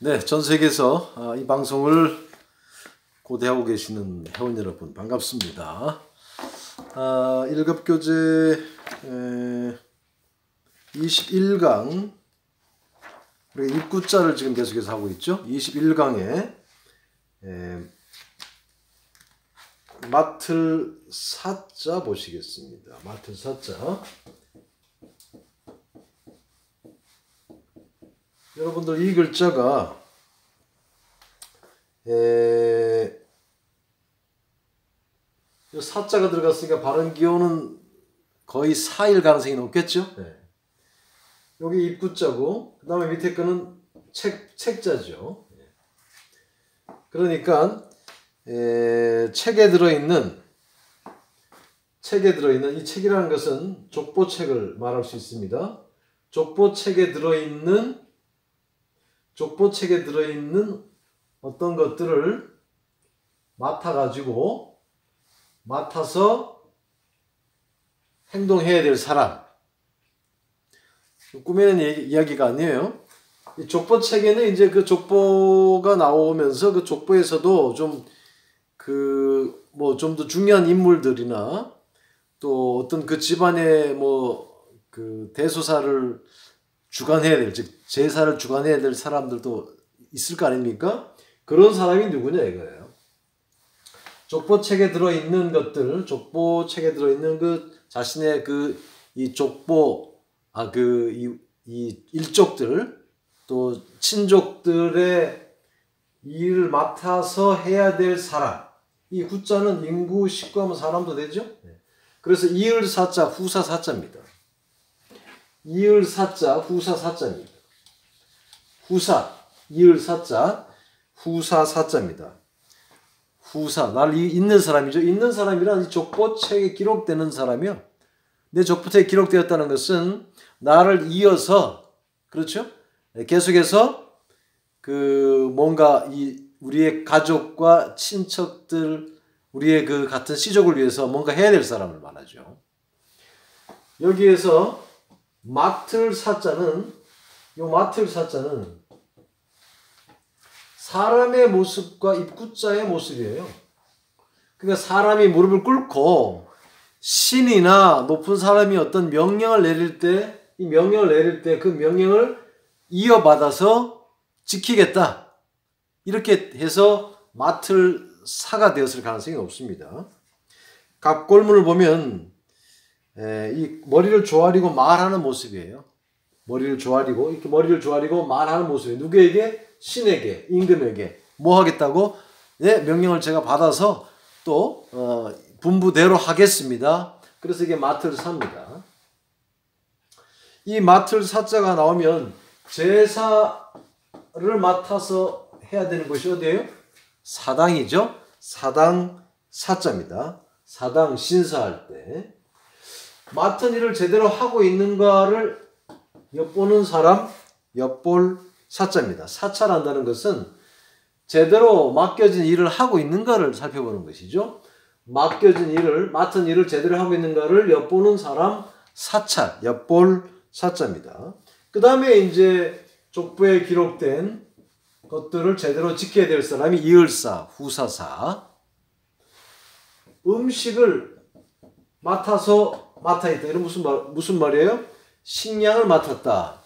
네, 전 세계에서 이 방송을 고대하고 계시는 회원 여러분 반갑습니다. 1급 교재 21강 우리가 입구자를 지금 계속해서 하고 있죠. 21강에 맡을 사자 보시겠습니다. 맡을 사자. 여러분들 이 글자가 사자가 들어갔으니까 발음 기호는 거의 4일 가능성이 높겠죠. 네. 여기 입구자고 그 다음에 밑에 거는 책자죠. 그러니까 책에 들어있는 이 책이라는 것은 족보책을 말할 수 있습니다. 족보책에 들어있는 어떤 것들을 맡아서 행동해야 될 사람. 꾸미는 이야기가 아니에요. 이 족보책에는 이제 그 족보가 나오면서 그 족보에서도 좀 더 중요한 인물들이나 또 어떤 그 집안의 그 대소사를 주관해야 될, 즉 제사를 주관해야 될 사람들도 있을 거 아닙니까? 그런 사람이 누구냐 이거예요. 족보책에 들어있는 것들, 족보책에 들어있는 그 자신의 이 족보, 이 일족들, 또 친족들의 일을 맡아서 해야 될 사람. 이 후자는 인구, 식구하면 사람도 되죠? 그래서 이을 사자, 후사 사자입니다. 이을 사자, 후사 사자입니다. 후사, 이을 사자, 후사 사자입니다. 후사, 날 있는 사람이죠. 있는 사람이란 이 족보책에 기록되는 사람이요. 내 족보책에 기록되었다는 것은 나를 이어서, 그렇죠? 계속해서 뭔가 우리의 가족과 친척들, 우리의 그 같은 씨족을 위해서 뭔가 해야 될 사람을 말하죠. 여기에서 맡을 사자는 사람의 모습과 입구자의 모습이에요. 그러니까 사람이 무릎을 꿇고 신이나 높은 사람이 어떤 명령을 내릴 때 그 명령을 이어받아서 지키겠다. 이렇게 해서 맡을 사가 되었을 가능성이 높습니다. 갑골문을 보면 이 머리를 조아리고 말하는 모습이에요. 머리를 조아리고 말하는 모습이에요. 누구에게? 신에게, 임금에게. 뭐 하겠다고? 네, 명령을 제가 받아서 또 분부대로 하겠습니다. 그래서 이게 맡을 사입니다. 이 맡을 사자가 나오면 제사를 맡아서 해야 되는 것이 어디예요? 사당이죠. 사당 사자입니다. 사당 신사할 때 맡은 일을 제대로 하고 있는가를 엿보는 사람, 엿볼 사자입니다. 사찰한다는 것은 제대로 맡겨진 일을 하고 있는가를 살펴보는 것이죠. 맡은 일을 제대로 하고 있는가를 엿보는 사람, 사찰, 엿볼 사자입니다. 그 다음에 이제 족보에 기록된 것들을 제대로 지켜야 될 사람이 이을사, 후사사. 음식을 맡아 있다. 이런 무슨 말이에요? 식량을 맡았다.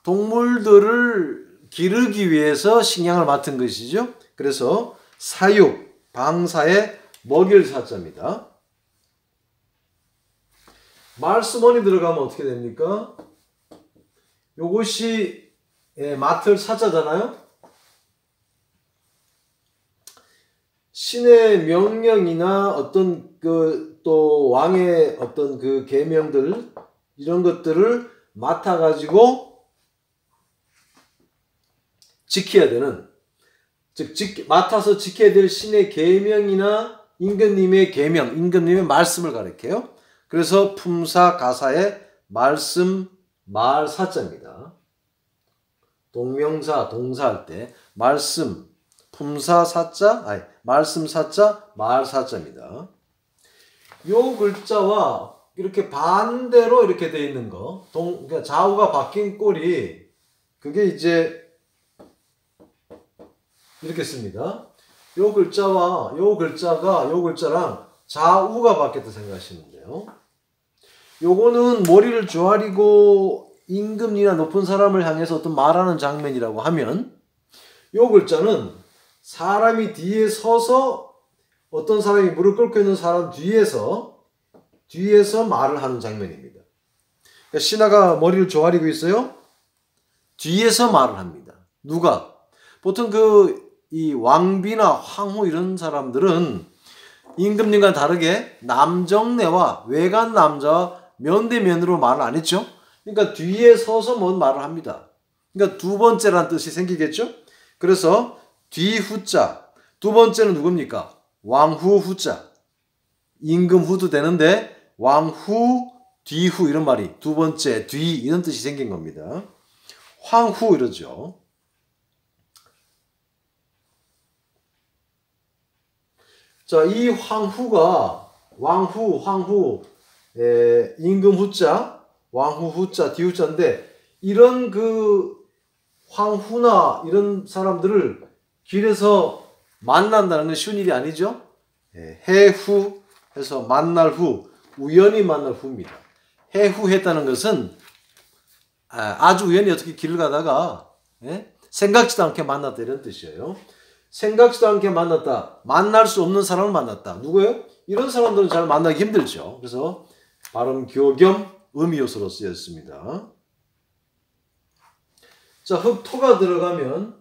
동물들을 기르기 위해서 식량을 맡은 것이죠. 그래서 사육, 방사에 먹일 사자입니다. 말씀원이 들어가면 어떻게 됩니까? 요것이 맡을 사자잖아요. 신의 명령이나 어떤 또 왕의 어떤 그 계명들 이런 것들을 맡아가지고 지켜야 되는, 즉 맡아서 지켜야 될 신의 계명이나 임금님의 계명, 임금님의 말씀을 가리켜요. 그래서 품사 가사의 말씀 말사자입니다. 동명사 동사할 때 말씀 품사 사자, 말씀 사자 말사자입니다. 요 글자와 이렇게 반대로 이렇게 되어 있는 거, 그러니까 좌우가 바뀐 꼴이 그게 이제 이렇게 씁니다. 요 글자와 요 글자가 요 글자랑 좌우가 바뀌었다 생각하시면 돼요. 요거는 머리를 조아리고 임금이나 높은 사람을 향해서 어떤 말하는 장면이라고 하면, 요 글자는 사람이 뒤에 서서 어떤 사람이 무릎 꿇고 있는 사람 뒤에서 말을 하는 장면입니다. 그러니까 신하가 머리를 조아리고 있어요. 뒤에서 말을 합니다. 누가? 보통 이 왕비나 황후 이런 사람들은 임금님과 다르게 남정네와 외간 남자와 면대면으로 말을 안 했죠. 그러니까 뒤에 서서 뭔 말을 합니다. 그러니까 두 번째란 뜻이 생기겠죠. 그래서 뒤후자, 두 번째는 누굽니까? 왕후 후자. 임금 후도 되는데 왕후, 뒤후 이런 말이 두 번째, 뒤 이런 뜻이 생긴 겁니다. 황후 이러죠. 자, 이 황후가 황후, 임금 후자, 왕후 후자, 뒤후자인데 이런 황후나 이런 사람들을 길에서 만난다는 건 쉬운 일이 아니죠. 해후 해서 만날 후, 우연히 만날 후입니다. 해후했다는 것은 아주 우연히 어떻게 길을 가다가 생각지도 않게 만났다 이런 뜻이에요. 생각지도 않게 만났다. 만날 수 없는 사람을 만났다. 누구예요? 이런 사람들은 잘 만나기 힘들죠. 그래서 발음 교겸 의미 요소로 쓰였습니다. 자, 흑토가 들어가면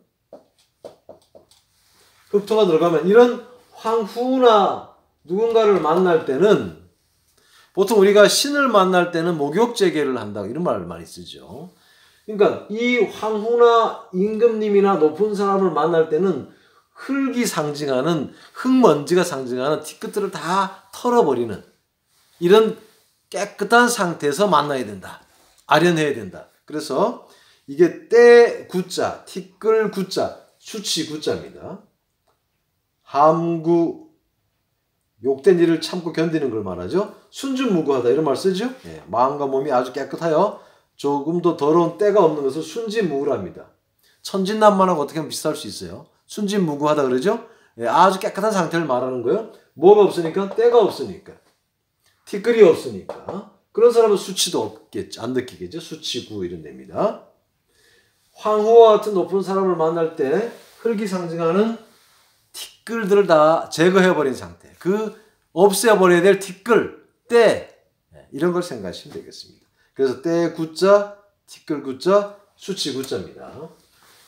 이런 황후나 누군가를 만날 때는 보통 우리가 신을 만날 때는 목욕제계를 한다 이런 말을 많이 쓰죠. 그러니까 이 황후나 임금님이나 높은 사람을 만날 때는 흙이 상징하는, 흙먼지가 상징하는 뒤끝들을 다 털어버리는 이런 깨끗한 상태에서 만나야 된다. 아련해야 된다. 그래서 이게 때 구자, 티끌 구자, 수치 구자입니다. 함구, 욕된 일을 참고 견디는 걸 말하죠. 순진무구하다 이런 말 쓰죠. 마음과 몸이 아주 깨끗하여 조금도 더러운 때가 없는 것을 순진무구랍니다. 천진난만하고 어떻게 하면 비슷할 수 있어요. 순진무구하다 그러죠. 아주 깨끗한 상태를 말하는 거예요. 뭐가 없으니까? 때가 없으니까. 티끌이 없으니까. 그런 사람은 수치도 없겠죠. 안 느끼겠죠. 수치구 이런 데입니다. 황후와 같은 높은 사람을 만날 때 흙이 상징하는 티끌들을 다 제거해버린 상태. 없애버려야 될 티끌, 때 이런 걸 생각하시면 되겠습니다. 그래서 때 구자, 티끌 구자, 수치 구자입니다.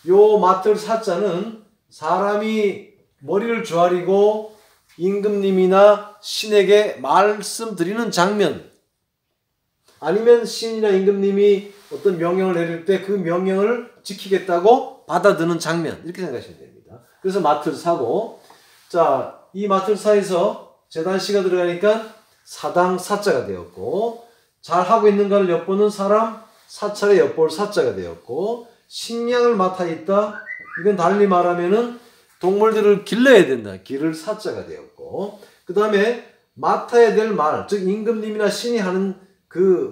요 맡을 사자는 사람이 머리를 조아리고 임금님이나 신에게 말씀드리는 장면, 아니면 신이나 임금님이 어떤 명령을 내릴 때 그 명령을 지키겠다고 받아드는 장면, 이렇게 생각하시면 됩니다. 그래서 맡을 사고, 자, 이 맡을 사에서 재단시가 들어가니까 사당 사자가 되었고, 잘하고 있는가를 엿보는 사람 사찰의 엿볼 사자가 되었고, 식량을 맡아 있다, 이건 달리 말하면은 동물들을 길러야 된다, 기를 사자가 되었고, 그 다음에 맡아야 될 말, 즉 임금님이나 신이 하는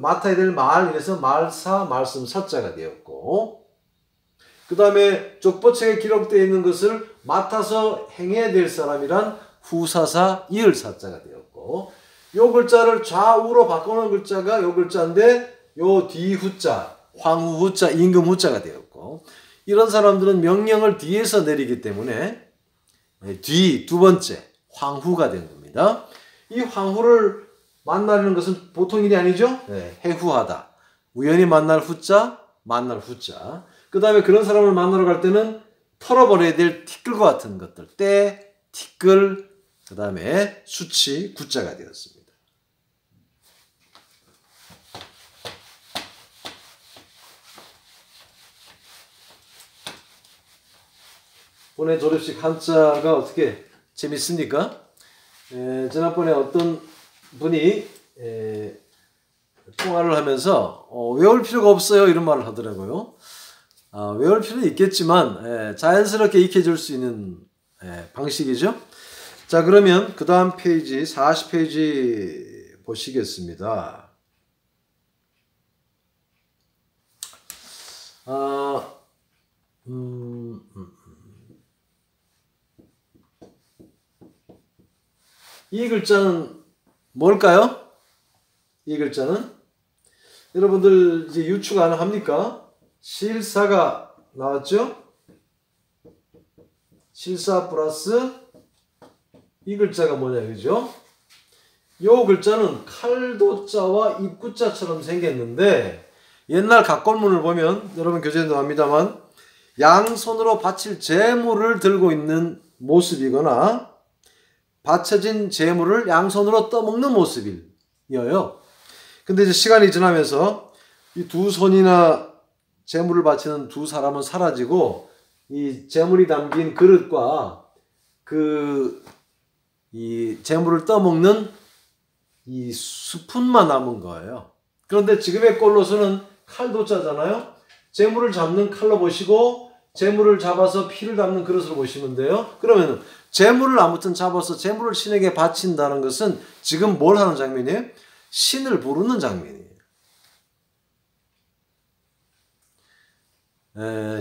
맡아야 될 말, 이래서 말사, 말씀 사자가 되었고, 그 다음에 족보책에 기록되어 있는 것을 맡아서 행해야 될 사람이란 후사사, 이을 사자가 되었고, 요 글자를 좌우로 바꾸는 글자가 요 글자인데, 요 뒤후자, 황후 후자, 임금 후자가 되었고, 이런 사람들은 명령을 뒤에서 내리기 때문에 두 번째 황후가 된 겁니다. 이 황후를 만나는 것은 보통 일이 아니죠. 해후하다. 우연히 만날 후자, 만날 후자. 그 다음에 그런 사람을 만나러 갈 때는 털어버려야 될 티끌과 같은 것들, 때, 티끌, 그 다음에 수치, 구자가 되었습니다. 오늘 졸업식 한자가 어떻게 재밌습니까? 지난번에 어떤 분이 통화를 하면서 외울 필요가 없어요 이런 말을 하더라고요. 외울 필요는 있겠지만 자연스럽게 익혀줄 수 있는 방식이죠. 자, 그러면 그 다음 페이지 40페이지 보시겠습니다. 이 글자는 뭘까요? 이 글자는 여러분들 이제 유추 가능합니까? 실사가 나왔죠? 실사 플러스 이 글자가 뭐냐 그죠? 요 글자는 칼도자와 입구자처럼 생겼는데 옛날 각골문을 보면 여러분 교재에도 나옵니다만 양손으로 바칠 재물을 들고 있는 모습이거나 바쳐진 재물을 양손으로 떠먹는 모습이에요. 근데 이제 시간이 지나면서 이 두 손이나 재물을 바치는 두 사람은 사라지고 이 재물이 담긴 그릇과 이 재물을 떠먹는 이 스푼만 남은 거예요. 그런데 지금의 꼴로서는 칼도자잖아요. 재물을 잡는 칼로 보시고 재물을 잡아서 피를 담는 그릇으로 보시면 돼요. 그러면 재물을 아무튼 잡아서 재물을 신에게 바친다는 것은 지금 뭘 하는 장면이에요? 신을 부르는 장면이에요.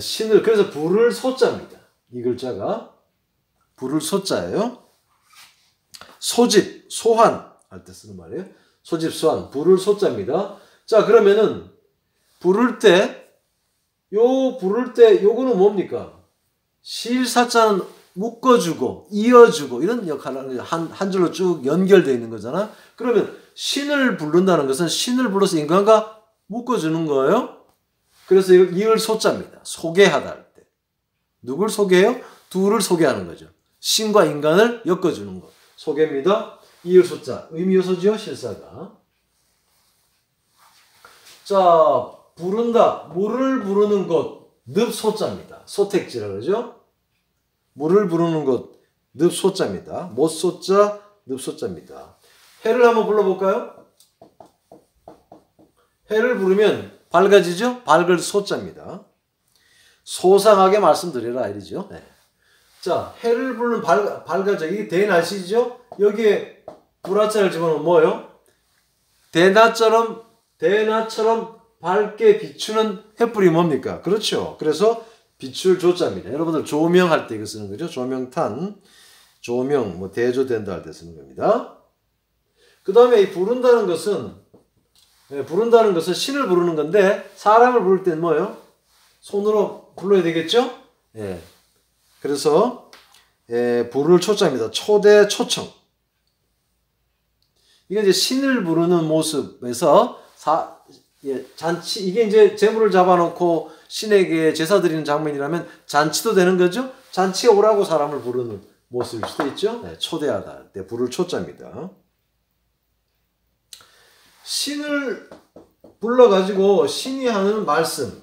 신을 그래서 부를 소자입니다. 이 글자가 부를 소자예요. 소집, 소환 할 때 쓰는 말이에요. 소집, 소환, 부를 소자입니다. 자, 그러면은 부를 때 요거는 뭡니까? 실사자는 묶어주고 이어주고 이런 역할을 한 줄로 쭉 연결되어 있는 거잖아. 그러면 신을 부른다는 것은 신을 불러서 인간과 묶어주는 거예요. 그래서 이걸 이을 소자입니다. 소개하다 할 때. 누굴 소개해요? 둘을 소개하는 거죠. 신과 인간을 엮어주는 거. 소개입니다. 이을 소자. 의미 요소죠, 실사가. 자, 부른다. 물을 부르는 곳. 늪소자입니다. 소택지라 그러죠. 물을 부르는 곳. 늪소자입니다. 못소자, 늪소자입니다. 해를 한번 불러볼까요? 해를 부르면 밝아지죠? 밝을 소자입니다. 소상하게 말씀드리라 이러죠. 네. 자, 해를 부르는 밝아져. 이게 대낮이죠? 여기에 불화자를 집어넣으면 뭐예요? 대낮처럼 밝게 비추는 횃불이 뭡니까? 그렇죠. 그래서 비출 조자입니다. 여러분들 조명할 때 이거 쓰는 거죠. 조명탄, 조명, 뭐 대조된다 할 때 쓰는 겁니다. 그 다음에 이 부른다는 것은 신을 부르는 건데 사람을 부를 때는 뭐예요? 손으로 불러야 되겠죠? 예. 그래서 부를 초자입니다. 초대 초청. 이게 이제 신을 부르는 모습에서 잔치 이게 이제 제물을 잡아놓고 신에게 제사 드리는 장면이라면 잔치도 되는 거죠. 잔치에 오라고 사람을 부르는 모습일 수도 있죠. 네, 초대하다 할 때 부를 초자입니다. 신을 불러가지고 신이 하는 말씀.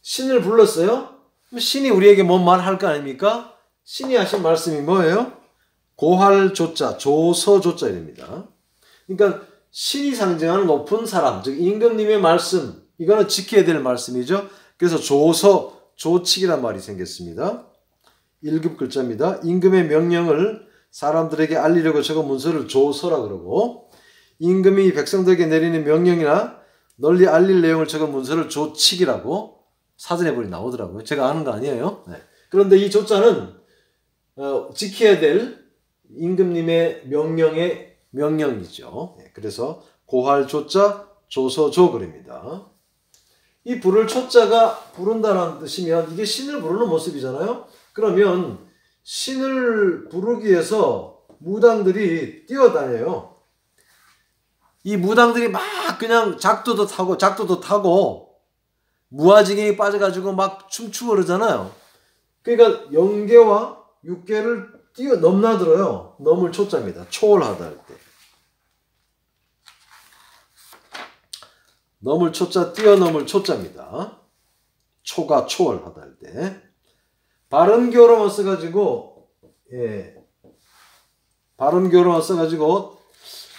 신을 불렀어요. 신이 우리에게 뭔 말 할 거 아닙니까? 신이 하신 말씀이 뭐예요? 고할 조자, 조서 조자입니다. 그러니까 신이 상징하는 높은 사람, 즉 임금님의 말씀, 이거는 지켜야 될 말씀이죠. 그래서 조서, 조칙이란 말이 생겼습니다. 1급 글자입니다. 임금의 명령을 사람들에게 알리려고 적은 문서를 조서라 그러고, 임금이 백성들에게 내리는 명령이나 널리 알릴 내용을 적은 문서를 조칙이라고 사전에 보니 나오더라고요. 제가 아는 거 아니에요. 네. 그런데 이 조자는 지켜야 될 임금님의 명령의 명령이죠. 네. 그래서 고할 조자, 조서 조글입니다. 이 부를 초자가 부른다는 뜻이면 이게 신을 부르는 모습이잖아요. 그러면 신을 부르기 위해서 무당들이 뛰어다녀요. 이 무당들이 막 그냥 작두도 타고 무아지경에 빠져가지고 막 춤추고 그러잖아요. 그러니까 영계와 육계를 넘나들어요. 넘을 초자입니다. 초월하다 할 때. 넘을 초자, 뛰어넘을 초자입니다. 초가 초월하다 할 때. 발음교로만 써가지고, 발음교로만 써가지고,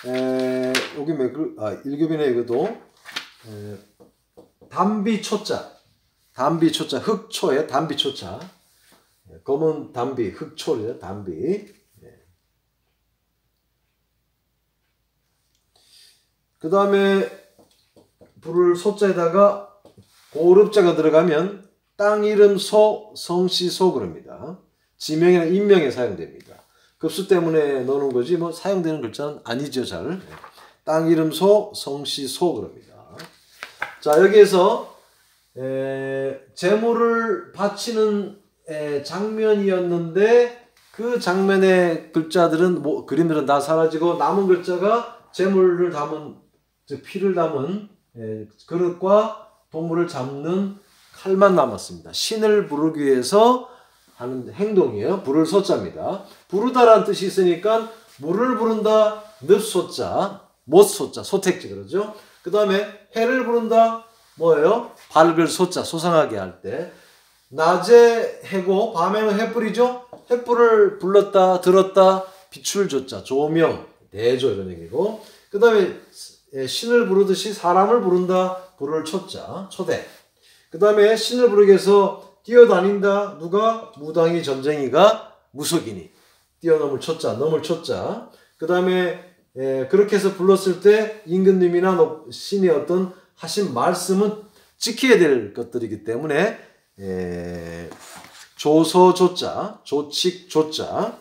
여기 1급이네, 이것도. 담비초자. 담비초자. 흑초에 담비초자. 검은 담비, 흑초래요, 담비. 그 다음에, 부를 소자에다가 고릅자가 들어가면 땅 이름 소, 성씨 소 그럽니다. 지명이나 인명에 사용됩니다. 급수 때문에 넣는 거지 뭐 사용되는 글자는 아니죠. 잘. 땅 이름 소, 성씨 소 그럽니다. 자, 여기에서 제물을 바치는 장면이었는데 그 장면의 글자들은 그림들은 다 사라지고 남은 글자가 제물을 담은 즉 피를 담은 그릇과 동물을 잡는 칼만 남았습니다. 신을 부르기 위해서 하는 행동이에요. 부를 소자입니다. 부르다라는 뜻이 있으니까 물을 부른다 늪소자 못소자 소택지 그러죠. 그 다음에 해를 부른다 뭐예요? 밝을 소자 소상하게 할 때 낮에 해고 밤에는 횃불이죠. 횃불을 불렀다 들었다 빛을 줬자 조명 대조 이런 얘기고 그 다음에 신을 부르듯이 사람을 부른다 부를 초자 초대 그 다음에 신을 부르기 위해서 뛰어다닌다 누가 무당이 점쟁이가 무속이니 뛰어넘을 초자 넘을 초자 그 다음에 그렇게 해서 불렀을 때 임금님이나 신이 어떤 하신 말씀은 지켜야 될 것들이기 때문에 조서조자 조칙조자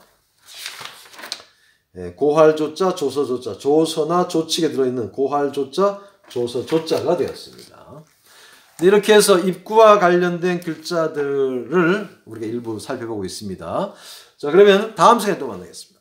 고할조자 조서조자 조서나 조칙에 들어있는 고할조자 조서조자가 되었습니다. 이렇게 해서 입구와 관련된 글자들을 우리가 일부 살펴보고 있습니다. 자, 그러면 다음 시간에 또 만나겠습니다.